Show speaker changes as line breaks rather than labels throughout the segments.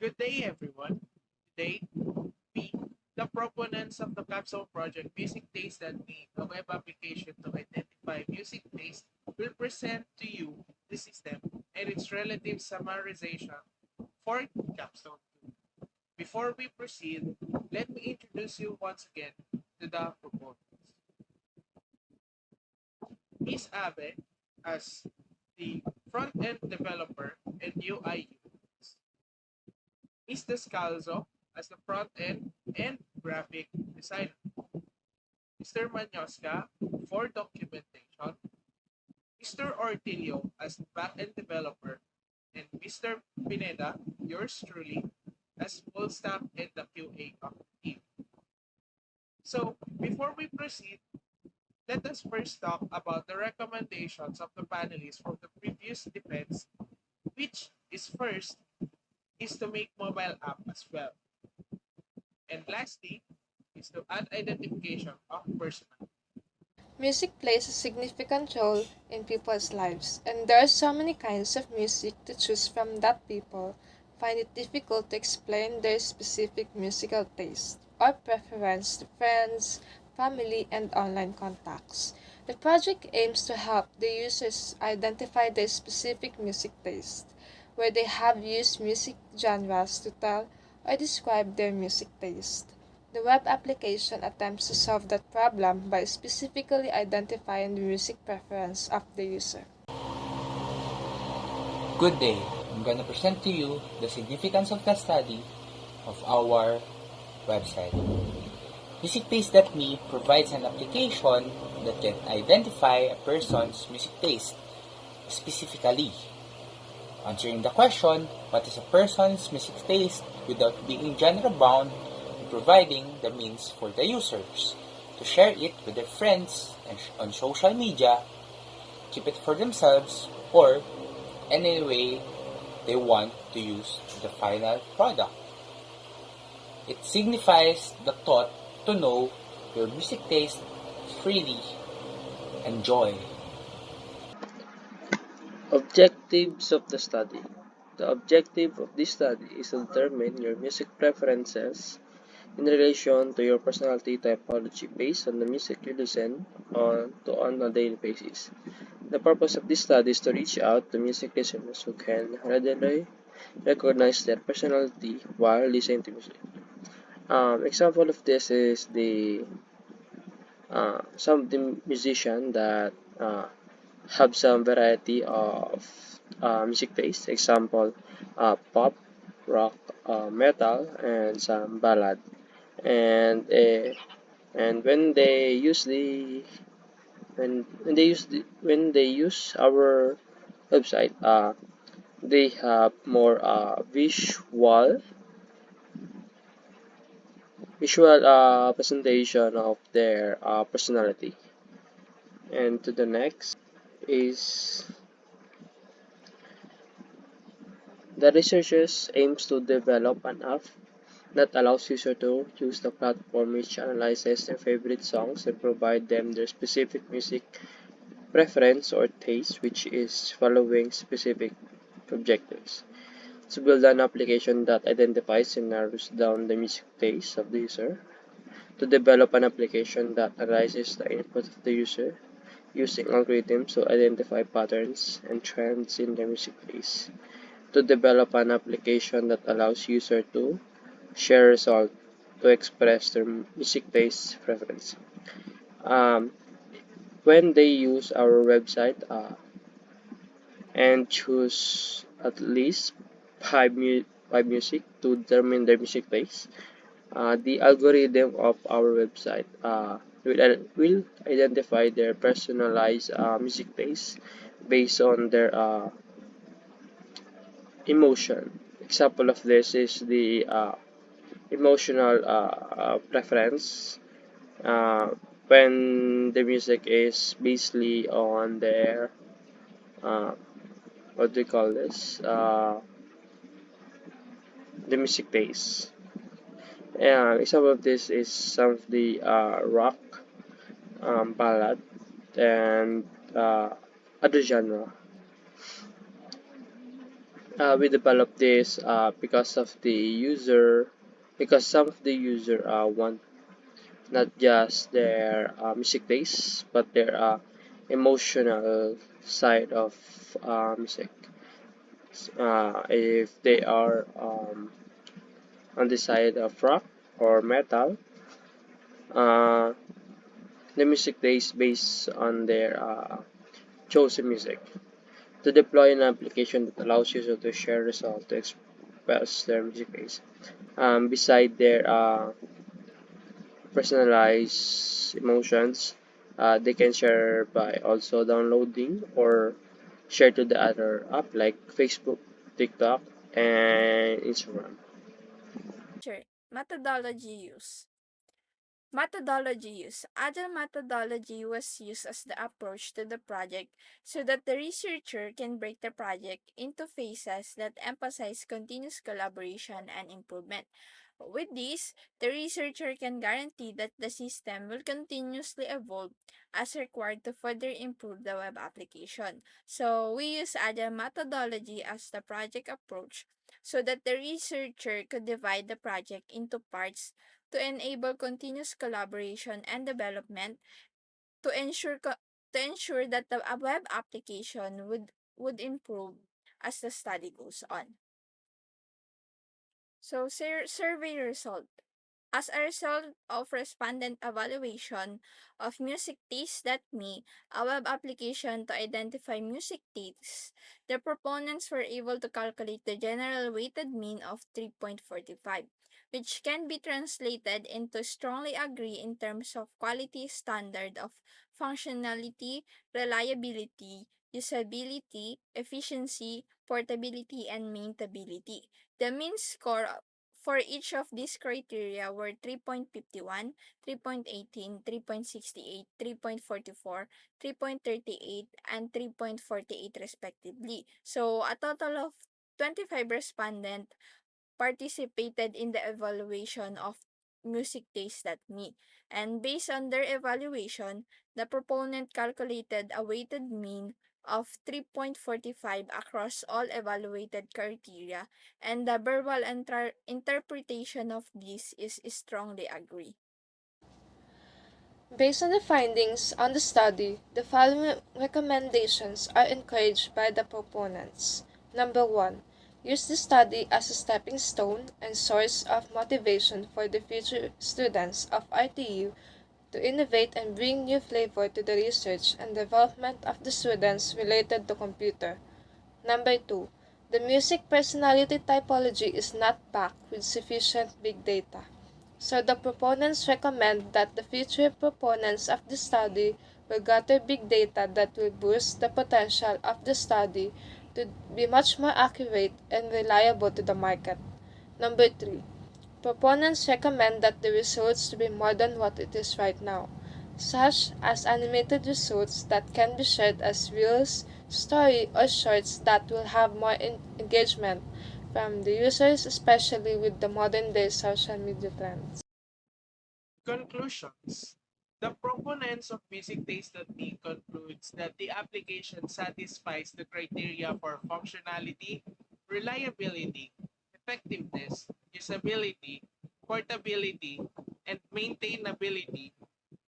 Good day, everyone. Today, we, the proponents of the CAPSTONE project Music Taste that Made, a web application to identify music taste, will present to you the system and its relative summarization for CAPSTONE. Before we proceed, let me introduce you once again to the proponents. Ms. Abe as the front-end developer and UI UX. Ms. Descalzo as the front-end and graphic designer. Mr. Manyoska for documentation, Mr. Ortilio as backend developer, and Mr. Pineda, yours truly, as full stack and the QA of the team. So, before we proceed, let us first talk about the recommendations of the panelists from the previous defense, which is first is to make mobile app as well. And lastly is to add identification of personal.
Music plays a significant role in people's lives, and there are so many kinds of music to choose from that people find it difficult to explain their specific musical taste or preference to friends, family, and online contacts. The project aims to help the users identify their specific music taste, where they have used music genres to tell or describe their music taste. The web application attempts to solve that problem by specifically identifying the music preference of the user.
Good day. I'm going to present to you the significance of the study of our website. MusicTaste.me provides an application that can identify a person's music taste, specifically answering the question, what is a person's music taste, without being genre bound, and providing the means for the users to share it with their friends and on social media, keep it for themselves, or any way they want to use the final product. It signifies the thought to know your music taste freely. Enjoy.
Objectives of the study. The objective of this study is to determine your music preferences in relation to your personality typology based on the music you listen on a daily basis. The purpose of this study is to reach out to music listeners who can readily recognize their personality while listening to music. Example of this is the some of the musician that have some variety of music taste. Example, pop, rock, metal, and some ballad. And and when they use our website, they have more visual presentation of their personality. And to the next is the researchers aims to develop an app that allows users to use the platform which analyzes their favorite songs and provide them their specific music preference or taste, which is following specific objectives. To build an application that identifies and narrows down the music taste of the user. To develop an application that analyzes the input of the user using algorithms to identify patterns and trends in their music taste. To develop an application that allows users to share results to express their music taste preference. Um, when they use our website and choose at least five music to determine their music taste, the algorithm of our website will identify their personalized music taste based on their emotion. Example of this is the emotional preference uh, when the music is basically on their uh, what do you call this the music taste. Example of this is some of the rock, ballad, and other genre. We developed this because some of the user want not just their music taste, but their emotional side of music. If they are on the side of rock or metal, uh, the music taste based on their chosen music. To deploy an application that allows users to share results to express their music taste. Beside their personalized emotions, they can share by also downloading or share to the other app like Facebook, TikTok, and Instagram.
Sure. Methodology use. Methodology use. Agile methodology was used as the approach to the project so that the researcher can break the project into phases that emphasize continuous collaboration and improvement. With this, the researcher can guarantee that the system will continuously evolve as required to further improve the web application. So, we use Agile methodology as the project approach so that the researcher could divide the project into parts to enable continuous collaboration and development to ensure that the web application would improve as the study goes on. So, survey result. As a result of respondent evaluation of music taste.me, a web application to identify music tastes, the proponents were able to calculate the general weighted mean of 3.45, which can be translated into strongly agree in terms of quality standard of functionality, reliability, usability, efficiency, portability, and maintainability. The mean score for each of these criteria were 3.51, 3.18, 3.68, 3.44, 3.38, and 3.48 respectively. So a total of 25 respondents participated in the evaluation of music taste.me. And based on their evaluation, the proponent calculated a weighted mean of 3.45 across all evaluated criteria, and the verbal interpretation of this is strongly agree.
Based on the findings on the study, the following recommendations are encouraged by the proponents. Number 1. Use the study as a stepping stone and source of motivation for the future students of RTU to innovate and bring new flavor to the research and development of the students related to computer. Number 2. The music personality typology is not packed with sufficient big data. So the proponents recommend that the future proponents of the study will gather big data that will boost the potential of the study to be much more accurate and reliable to the market. Number 3. Proponents recommend that the results to be more than what it is right now, such as animated results that can be shared as reels, story, or shorts that will have more engagement from the users, especially with the modern day social media trends.
Conclusions. The proponents of music taste.me concludes that the application satisfies the criteria for functionality, reliability, effectiveness, usability, portability, and maintainability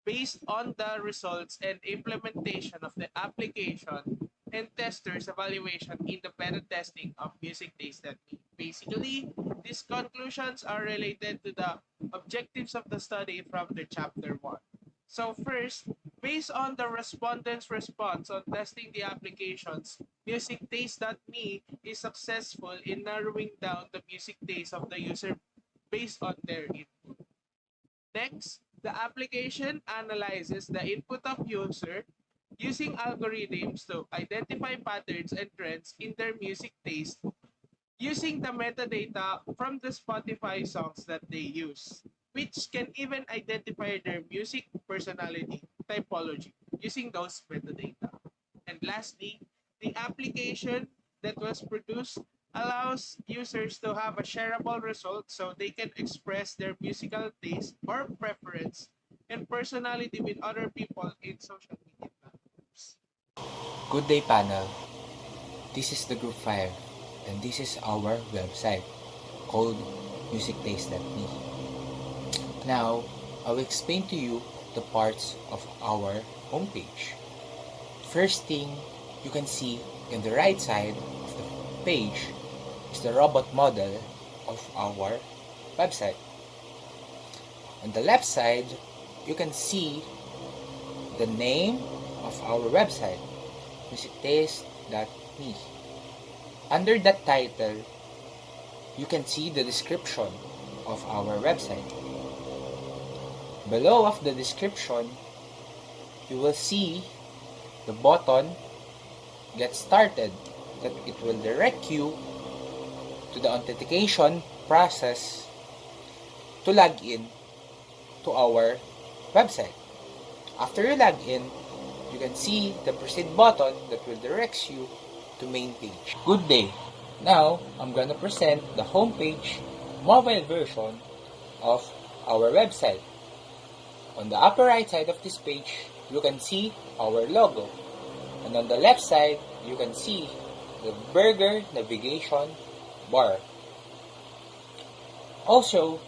based on the results and implementation of the application and testers evaluation in the beta testing of music taste.me. Basically, these conclusions are related to the objectives of the study from the chapter 1. So first, based on the respondents' response on testing the applications, music taste.me is successful in narrowing down the music taste of the user based on their input. Next, the application analyzes the input of user using algorithms to identify patterns and trends in their music taste using the metadata from the Spotify songs that they use, which can even identify their music personality typology using those metadata. And lastly, the application that was produced allows users to have a shareable result so they can express their musical taste or preference and personality with other people in social media platforms.
Good day, panel. This is the Group 5. And this is our website called musictaste.me. Now, I will explain to you the parts of our homepage. First thing you can see in the right side of the page is the robot model of our website. On the left side, you can see the name of our website, musictaste.me. Under that title, you can see the description of our website. Below of the description, you will see the button Get Started that it will direct you to the authentication process to log in to our website. After you log in, you can see the proceed button that will direct you to main page. Good day. Now, I'm gonna present the homepage mobile version of our website. On the upper right side of this page, you can see our logo. And on the left side, you can see the burger navigation bar. Also,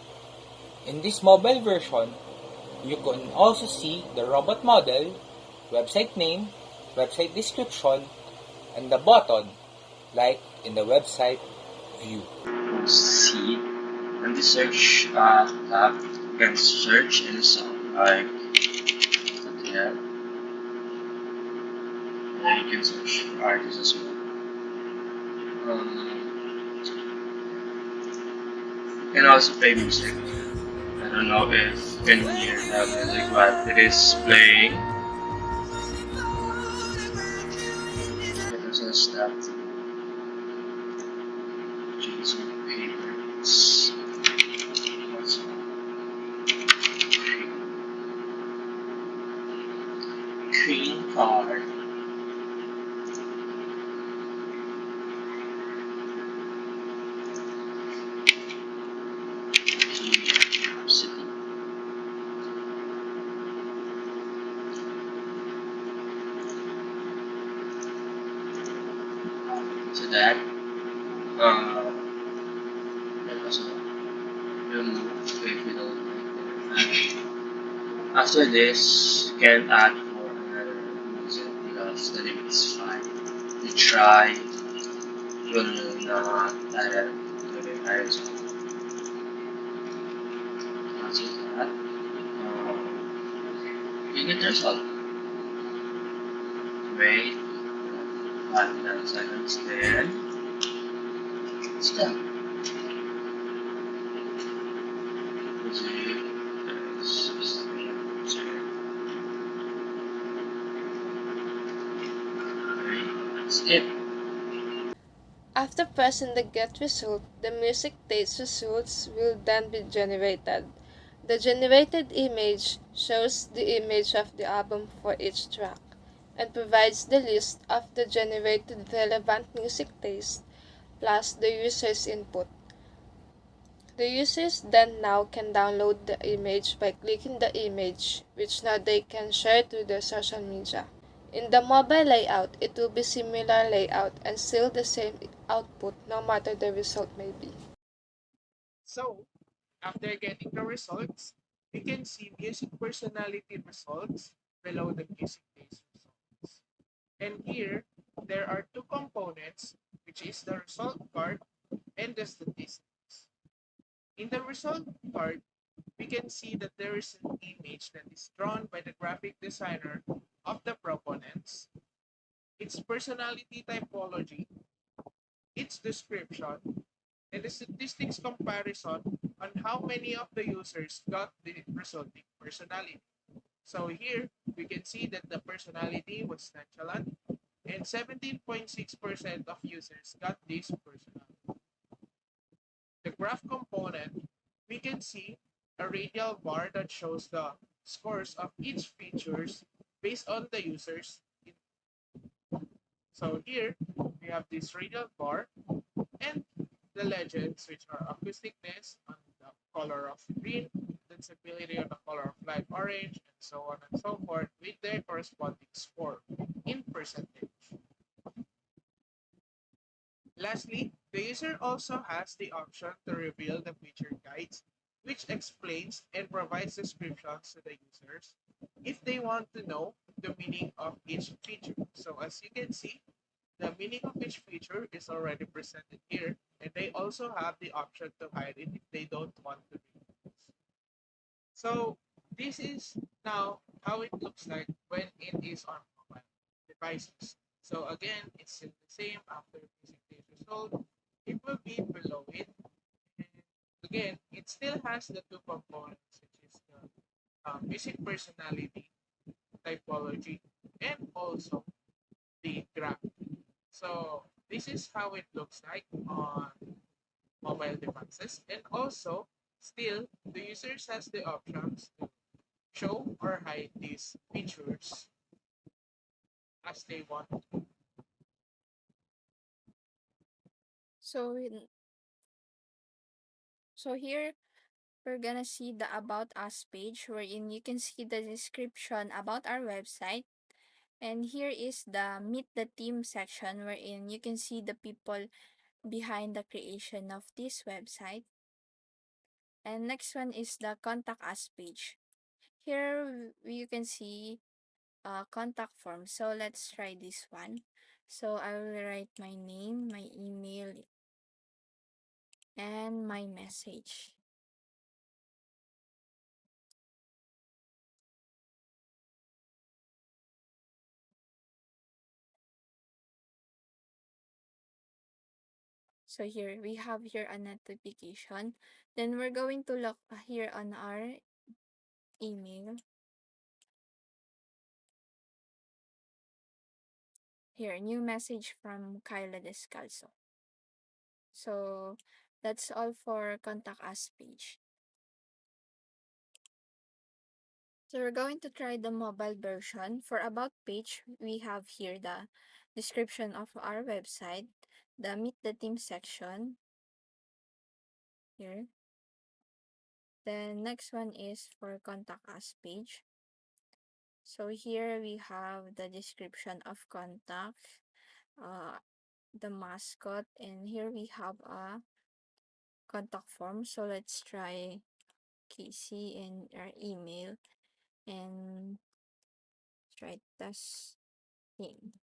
in this mobile version, you can also see the robot model, website name, website description, and the button, like in the website view.
See, in the search tab, you can search any song like yeah, and you can search for artists as well. You can also play music. I don't know if you can hear the music, but it is playing. It is a step. Choose favorites. What's green card? City. So that uh, that was remove if you don't like. After this, you can add for another music because the limit is 5. You try will not add it to the entire song. Once you do that, you get the result. Wait 5 to 10 seconds, then it's done. Music is okay, that's it.
After pressing the get result, the music taste results will then be generated. The generated image shows the image of the album for each track and provides the list of the generated relevant music taste plus the user's input. The users then now can download the image by clicking the image, which now they can share to their social media. In the mobile layout, it will be similar layout and still the same output no matter the result may be.
So, after getting the results, we can see music personality results below the music taste results. And here, there are two components, which is the result card and the statistics. In the result card, we can see that there is an image that is drawn by the graphic designer of the proponents, its personality typology, its description, and the statistics comparison on how many of the users got the resulting personality. So here we can see that the personality was nonchalant and 17.6% of users got this personality. The graph component, we can see a radial bar that shows the scores of each features based on the users. So here we have this radial bar and the legends, which are acousticness on the color of green, sensibility on the color of light orange, and so on and so forth, with their corresponding score in percentage. Lastly, the user also has the option to reveal the feature guides, which explains and provides descriptions to the users if they want to know the meaning of each feature. So as you can see, the meaning of each feature is already presented here, and they also have the option to hide it if they don't want to read it. So this is now how it looks like when it is on mobile devices. So again, it's still the same after music is result. It will be below it. And again, it still has the two components, which is the music personality, typology, and also the graph. So this is how it looks like on mobile devices. And also, still, the users has the options to show or hide these features as they want.
So, so here we're gonna see the About Us page wherein you can see the description about our website. And here is the Meet the Team section wherein you can see the people behind the creation of this website. And next one is the Contact Us page. Here you can see a contact form. So let's try this one. So I will write my name, my email, and my message. So here we have here a notification. Then we're going to look here on our email. Here, new message from Kyla Descalzo. So that's all for contact us page. So we're going to try the mobile version. For about page, we have here the description of our website, the meet the team section here. The next one is for contact us page. So here we have the description of contact, uh, the mascot, and here we have a contact form. So let's try Casey and our email and try test him.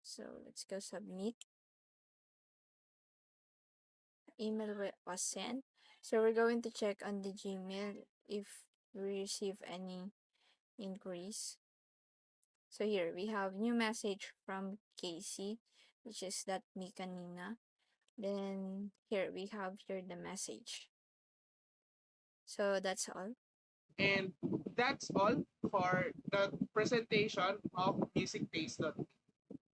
So let's go submit. Email was sent. So we're going to check on the Gmail if we receive any inquiries. So here we have new message from Casey, which is that me kanina. Then here we have here the message. So that's all.
And that's all for the presentation of musictaste.me.